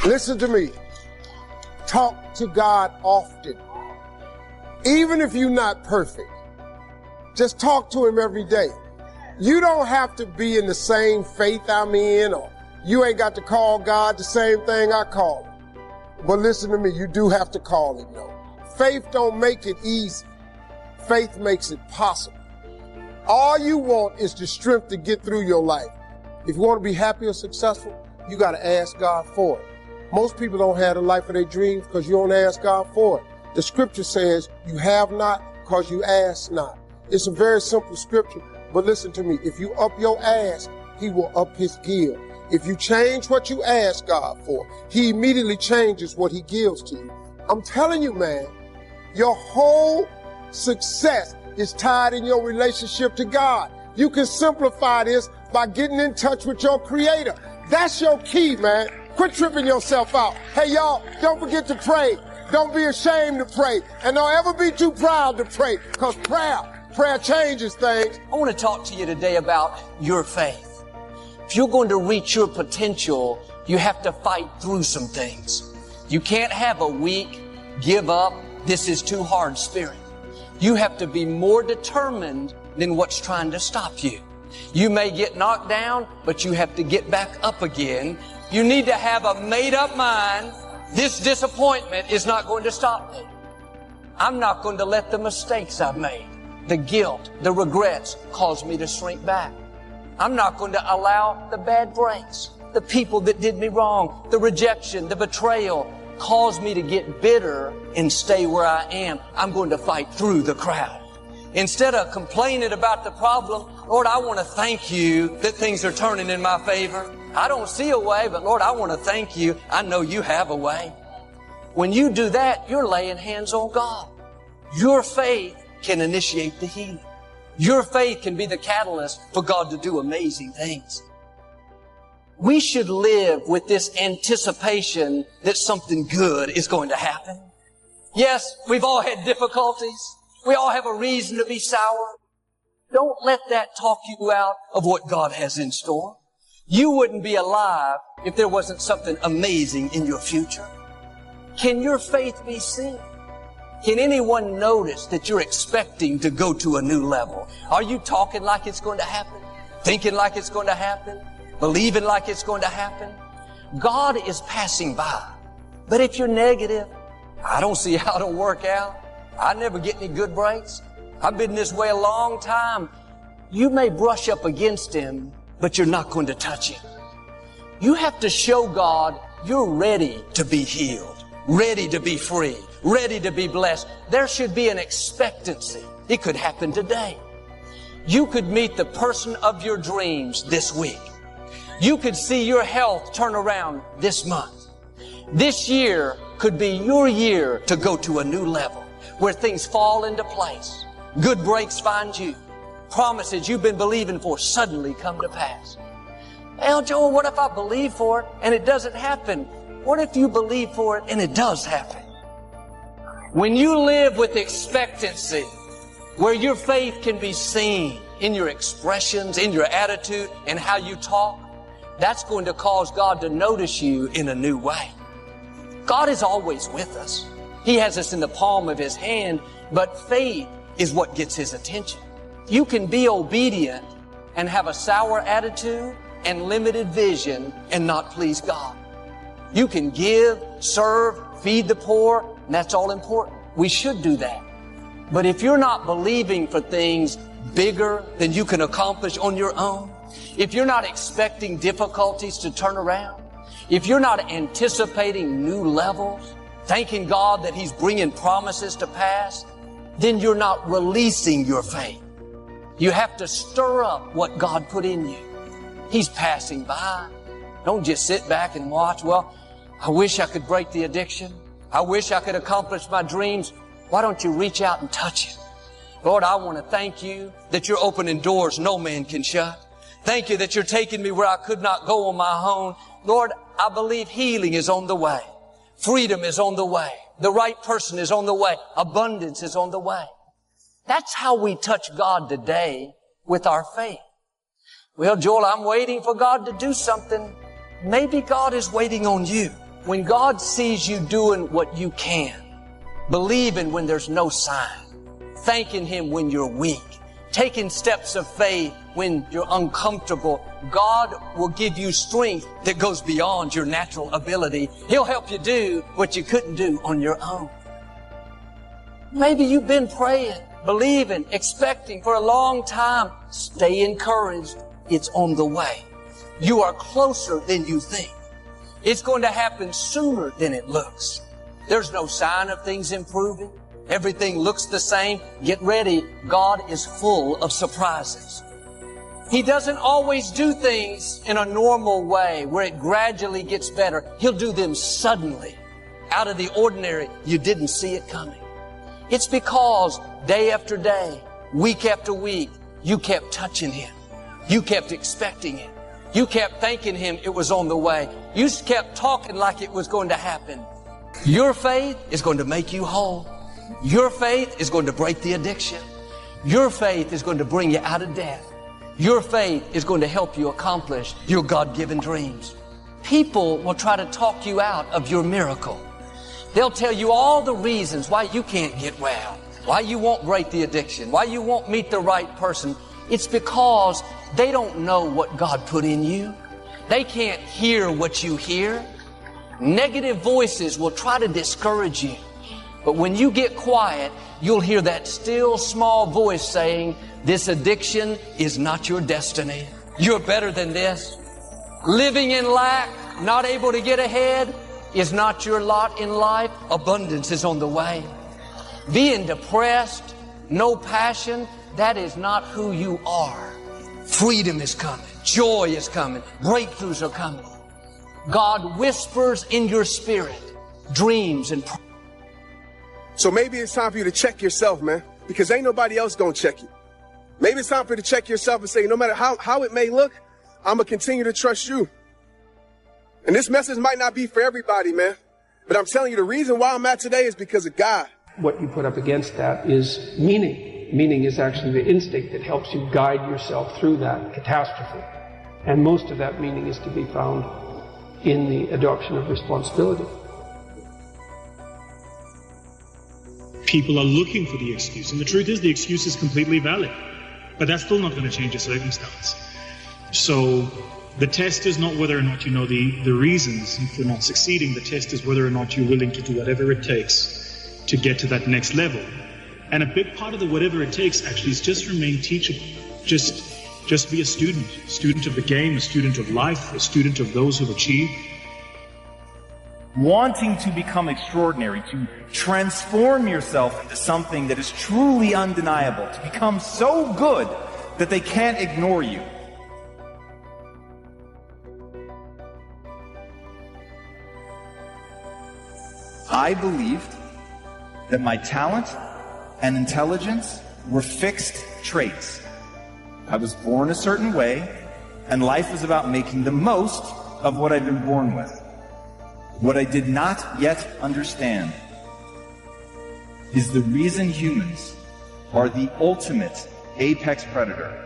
Listen to me. Talk to God often. Even if you're not perfect, just talk to him every day. You don't have to be in the same faith I'm in, or you ain't got to call God the same thing I call him. But listen to me, you do have to call him, though. Faith don't make it easy. Faith makes it possible. All you want is the strength to get through your life. If you want to be happy or successful, you got to ask God for it. Most people don't have the life of their dreams because you don't ask God for it. The scripture says you have not because you ask not. It's a very simple scripture, but listen to me. If you up your ask, he will up his give. If you change what you ask God for, he immediately changes what he gives to you. I'm telling you, man, your whole success is tied in your relationship to God. You can simplify this by getting in touch with your creator. That's your key, man. Quit tripping yourself out. Hey, y'all, don't forget to pray. Don't be ashamed to pray. And don't ever be too proud to pray, because prayer changes things. I want to talk to you today about your faith. If you're going to reach your potential, you have to fight through some things. You can't have a weak, give up, this is too hard spirit. You have to be more determined than what's trying to stop you. You may get knocked down, but you have to get back up again. You need to have a made-up mind. This disappointment is not going to stop me. I'm not going to let the mistakes I've made, the guilt, the regrets, cause me to shrink back. I'm not going to allow the bad breaks, the people that did me wrong, the rejection, the betrayal, cause me to get bitter and stay where I am. I'm going to fight through the crowd. Instead of complaining about the problem, Lord, I want to thank you that things are turning in my favor. I don't see a way, but Lord, I want to thank you. I know you have a way. When you do that, you're laying hands on God. Your faith can initiate the healing. Your faith can be the catalyst for God to do amazing things. We should live with this anticipation that something good is going to happen. Yes, we've all had difficulties. We all have a reason to be sour. Don't let that talk you out of what God has in store. You wouldn't be alive if there wasn't something amazing in your future. Can your faith be seen? Can anyone notice that you're expecting to go to a new level? Are you talking like it's going to happen? Thinking like it's going to happen? Believing like it's going to happen? God is passing by. But if you're negative, I don't see how it'll work out. I never get any good breaks. I've been this way a long time. You may brush up against him, but you're not going to touch him. You have to show God you're ready to be healed, ready to be free, ready to be blessed. There should be an expectancy. It could happen today. You could meet the person of your dreams this week. You could see your health turn around this month. This year could be your year to go to a new level where things fall into place. Good breaks find you. Promises you've been believing for suddenly come to pass. Well, Joel, what if I believe for it and it doesn't happen? What if you believe for it and it does happen? When you live with expectancy, where your faith can be seen in your expressions, in your attitude, and how you talk, that's going to cause God to notice you in a new way. God is always with us. He has us in the palm of His hand, but faith is what gets His attention. You can be obedient and have a sour attitude and limited vision and not please God. You can give, serve, feed the poor, and that's all important. We should do that. But if you're not believing for things bigger than you can accomplish on your own, if you're not expecting difficulties to turn around, if you're not anticipating new levels, thanking God that He's bringing promises to pass, then you're not releasing your faith. You have to stir up what God put in you. He's passing by. Don't just sit back and watch. Well, I wish I could break the addiction. I wish I could accomplish my dreams. Why don't you reach out and touch it? Lord, I want to thank you that you're opening doors no man can shut. Thank you that you're taking me where I could not go on my own. Lord, I believe healing is on the way. Freedom is on the way. The right person is on the way. Abundance is on the way. That's how we touch God today with our faith. Well, Joel, I'm waiting for God to do something. Maybe God is waiting on you. When God sees you doing what you can, believing when there's no sign, thanking Him when you're weak, taking steps of faith when you're uncomfortable, God will give you strength that goes beyond your natural ability. He'll help you do what you couldn't do on your own. Maybe you've been praying, believing, expecting for a long time. Stay encouraged. It's on the way. You are closer than you think. It's going to happen sooner than it looks. There's no sign of things improving. Everything looks the same. Get ready. God is full of surprises. He doesn't always do things in a normal way where it gradually gets better. He'll do them suddenly, out of the ordinary. You didn't see it coming. It's because day after day, week after week, you kept touching Him. You kept expecting Him. You kept thanking Him it was on the way. You kept talking like it was going to happen. Your faith is going to make you whole. Your faith is going to break the addiction. Your faith is going to bring you out of debt. Your faith is going to help you accomplish your God-given dreams. People will try to talk you out of your miracle. They'll tell you all the reasons why you can't get well, why you won't break the addiction, why you won't meet the right person. It's because they don't know what God put in you. They can't hear what you hear. Negative voices will try to discourage you. But when you get quiet, you'll hear that still small voice saying, this addiction is not your destiny. You're better than this. Living in lack, not able to get ahead, is not your lot in life. Abundance is on the way. Being depressed, no passion, that is not who you are. Freedom is coming. Joy is coming. Breakthroughs are coming. God whispers in your spirit dreams and promises. So maybe it's time for you to check yourself, man, because ain't nobody else gonna check you. Maybe it's time for you to check yourself and say, no matter how it may look, I'm gonna continue to trust you. And this message might not be for everybody, man, but I'm telling you, the reason why I'm at today is because of God. What you put up against that is meaning. Meaning is actually the instinct that helps you guide yourself through that catastrophe. And most of that meaning is to be found in the adoption of responsibility. People are looking for the excuse, and the truth is the excuse is completely valid, but that's still not going to change your circumstance. So the test is not whether or not you know the reasons for not succeeding. The test is whether or not you're willing to do whatever it takes to get to that next level. And a big part of the whatever it takes actually is just remain teachable. Just be a student of the game, a student of life, a student of those who've achieved. Wanting to become extraordinary, to transform yourself into something that is truly undeniable, to become so good that they can't ignore you. I believed that my talent and intelligence were fixed traits. I was born a certain way, and life was about making the most of what I'd been born with. What I did not yet understand is the reason humans are the ultimate apex predator.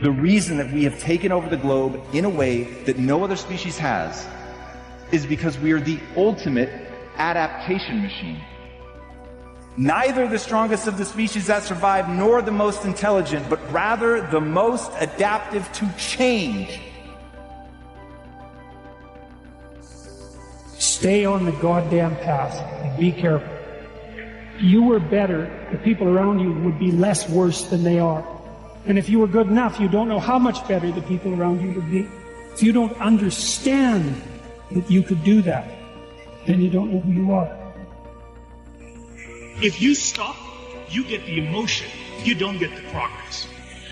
The reason that we have taken over the globe in a way that no other species has is because we are the ultimate adaptation machine. Neither the strongest of the species that survive nor the most intelligent, but rather the most adaptive to change. Stay on the goddamn path and be careful. If you were better, the people around you would be less worse than they are. And if you were good enough, you don't know how much better the people around you would be. If you don't understand that you could do that, then you don't know who you are. If you stop, you get the emotion. You don't get the progress.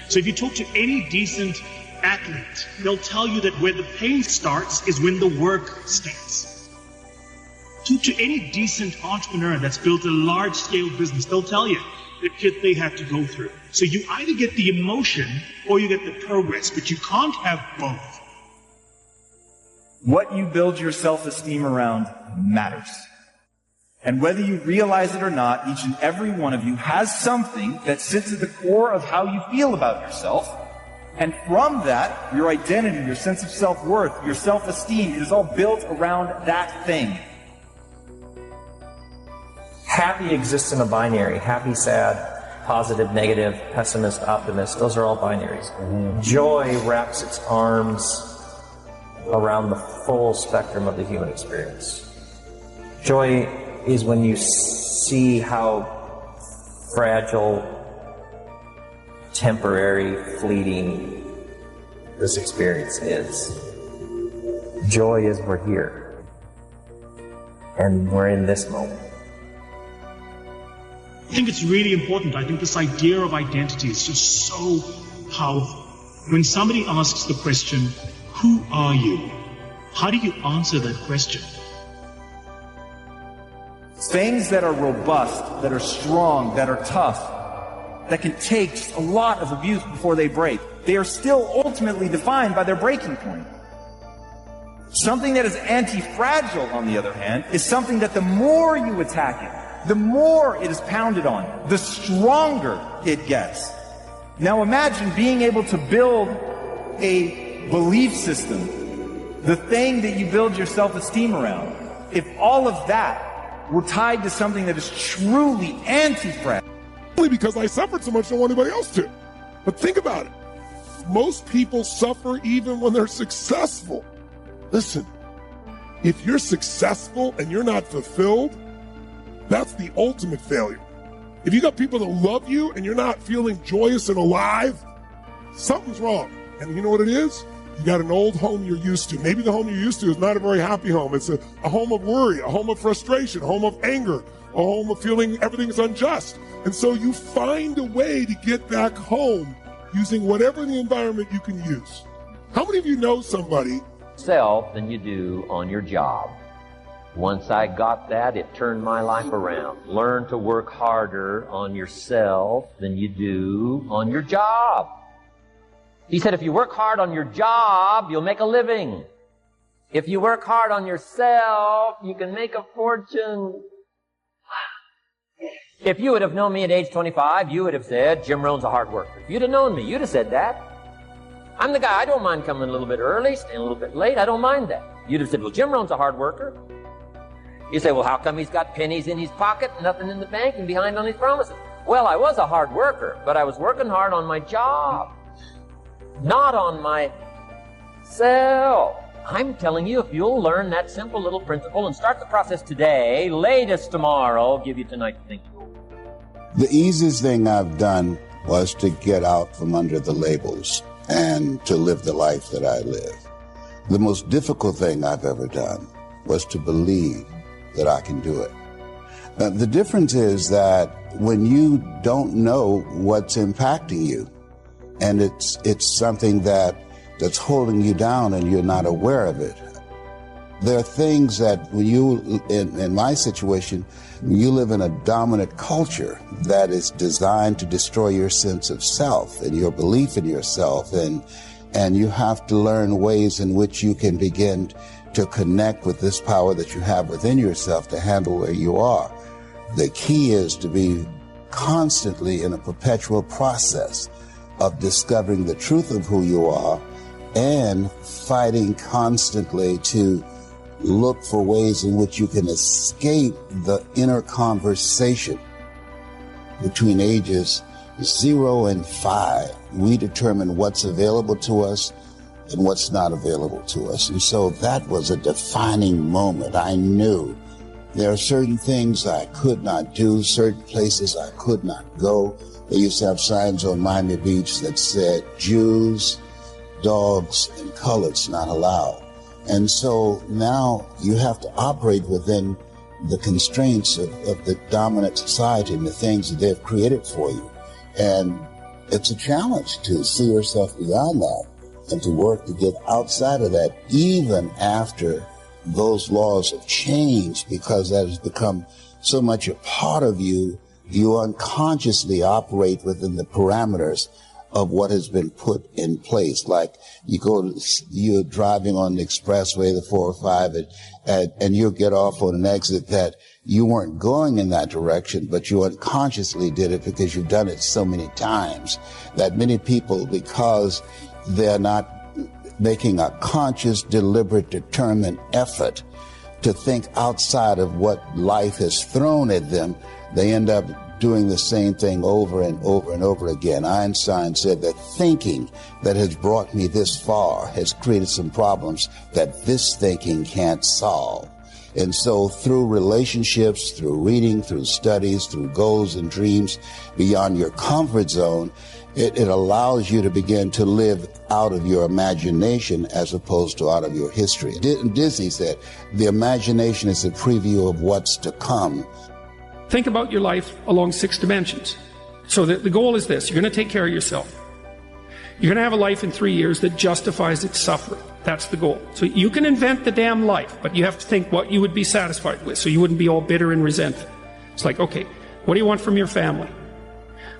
So if you talk to any decent athlete, they'll tell you that where the pain starts is when the work starts. Talk to any decent entrepreneur that's built a large-scale business, they'll tell you the shit they have to go through. So you either get the emotion or you get the progress, but you can't have both. What you build your self-esteem around matters. And whether you realize it or not, each and every one of you has something that sits at the core of how you feel about yourself And from that, your identity, your sense of self-worth, your self-esteem, it is all built around that thing. Happy exists in a binary. Happy, sad, positive, negative, pessimist, optimist. Those are all binaries. Joy wraps its arms around the full spectrum of the human experience. Joy is when you see how fragile, temporary, fleeting this experience is. Joy is we're here. And we're in this moment. I think it's really important. I think this idea of identity is just so powerful. When somebody asks the question, who are you? How do you answer that question? Things that are robust, that are strong, that are tough, that can take just a lot of abuse before they break, they are still ultimately defined by their breaking point. Something that is anti-fragile, on the other hand, is something that the more you attack it, the more it is pounded on, the stronger it gets. Now imagine being able to build a belief system, the thing that you build your self-esteem around. If all of that were tied to something that is truly anti-fragile. Only because I suffered so much, I don't want anybody else to. But think about it. Most people suffer even when they're successful. Listen, if you're successful and you're not fulfilled, that's the ultimate failure. If you got people that love you and you're not feeling joyous and alive, something's wrong. And you know what it is? You got an old home you're used to. Maybe the home you're used to is not a very happy home. It's a home of worry, a home of frustration, a home of anger, a home of feeling everything's unjust. And so you find a way to get back home using whatever the environment you can use. How many of you know somebody? Self than you do on your job. Once I got that, it turned my life around. Learn to work harder on yourself than you do on your job. He said, if you work hard on your job, you'll make a living. If you work hard on yourself, you can make a fortune. If you would have known me at age 25, you would have said, Jim Rohn's a hard worker. If you'd have known me, you'd have said that. I'm the guy, I don't mind coming a little bit early, staying a little bit late, I don't mind that. You'd have said, well, Jim Rohn's a hard worker. You say, well, how come he's got pennies in his pocket, nothing in the bank, and behind on his promises? Well, I was a hard worker, but I was working hard on my job, not on myself. I'm telling you, if you'll learn that simple little principle and start the process today, latest tomorrow, give you tonight to think. The easiest thing I've done was to get out from under the labels and to live the life that I live. The most difficult thing I've ever done was to believe that I can do it. The difference is that when you don't know what's impacting you, and it's something that's holding you down and you're not aware of it. There are things that when you, in my situation, you live in a dominant culture that is designed to destroy your sense of self and your belief in yourself, and you have to learn ways in which you can begin to connect with this power that you have within yourself to handle where you are. The key is to be constantly in a perpetual process of discovering the truth of who you are and fighting constantly to look for ways in which you can escape the inner conversation. Between ages 0 and 5, we determine what's available to us and what's not available to us. And so that was a defining moment. I knew there are certain things I could not do, certain places I could not go. They used to have signs on Miami Beach that said, Jews, dogs, and coloreds not allowed. And so now you have to operate within the constraints of the dominant society and the things that they've created for you. And it's a challenge to see yourself beyond that and to work to get outside of that, even after those laws have changed, because that has become so much a part of you. You unconsciously operate within the parameters of what has been put in place. Like you're driving on the expressway, the 405, and you'll get off on an exit that you weren't going in that direction, but you unconsciously did it because you've done it so many times that many people, because they're not making a conscious, deliberate, determined effort to think outside of what life has thrown at them, they end up doing the same thing over and over and over again. Einstein said that thinking that has brought me this far has created some problems that this thinking can't solve. And so through relationships, through reading, through studies, through goals and dreams beyond your comfort zone, it allows you to begin to live out of your imagination as opposed to out of your history. Disney said, the imagination is a preview of what's to come. Think about your life along 6 dimensions. So the goal is this. You're going to take care of yourself. You're going to have a life in 3 years that justifies its suffering. That's the goal. So you can invent the damn life, but you have to think what you would be satisfied with so you wouldn't be all bitter and resentful. It's like, okay, what do you want from your family?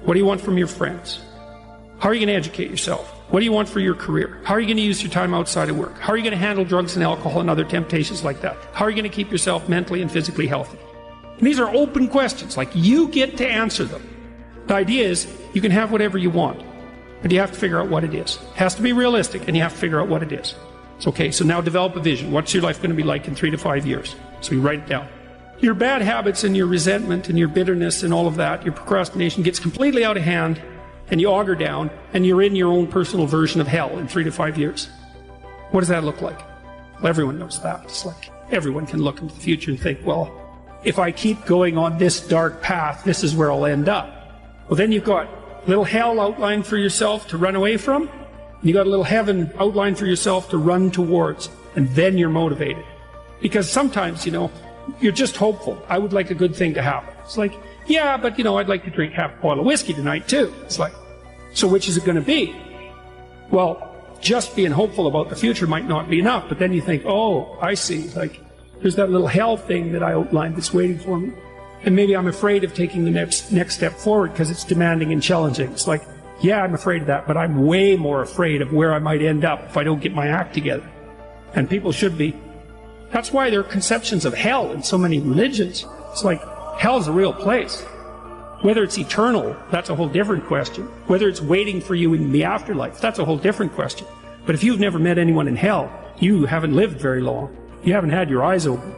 What do you want from your friends? How are you going to educate yourself? What do you want for your career? How are you going to use your time outside of work? How are you going to handle drugs and alcohol and other temptations like that? How are you going to keep yourself mentally and physically healthy? And these are open questions, like you get to answer them. The idea is you can have whatever you want, but you have to figure out what it is. It has to be realistic, and you have to figure out what it is. It's okay, so now develop a vision. What's your life going to be like in 3 to 5 years? So you write it down. Your bad habits and your resentment and your bitterness and all of that, your procrastination gets completely out of hand, and you auger down, and you're in your own personal version of hell in 3 to 5 years. What does that look like? Well, everyone knows that. It's like everyone can look into the future and think, well, if I keep going on this dark path, this is where I'll end up. Well, then you've got a little hell outlined for yourself to run away from, and you got a little heaven outlined for yourself to run towards, and then you're motivated. Because sometimes, you're just hopeful. I would like a good thing to happen. It's like, yeah, but I'd like to drink half a bottle of whiskey tonight too. It's like, so which is it going to be? Well, just being hopeful about the future might not be enough, but then you think, oh, I see, like, there's that little hell thing that I outlined that's waiting for me. And maybe I'm afraid of taking the next step forward because it's demanding and challenging. It's like, yeah, I'm afraid of that, but I'm way more afraid of where I might end up if I don't get my act together. And people should be. That's why there are conceptions of hell in so many religions. It's like, hell's a real place. Whether it's eternal, that's a whole different question. Whether it's waiting for you in the afterlife, that's a whole different question. But if you've never met anyone in hell, you haven't lived very long. You haven't had your eyes open.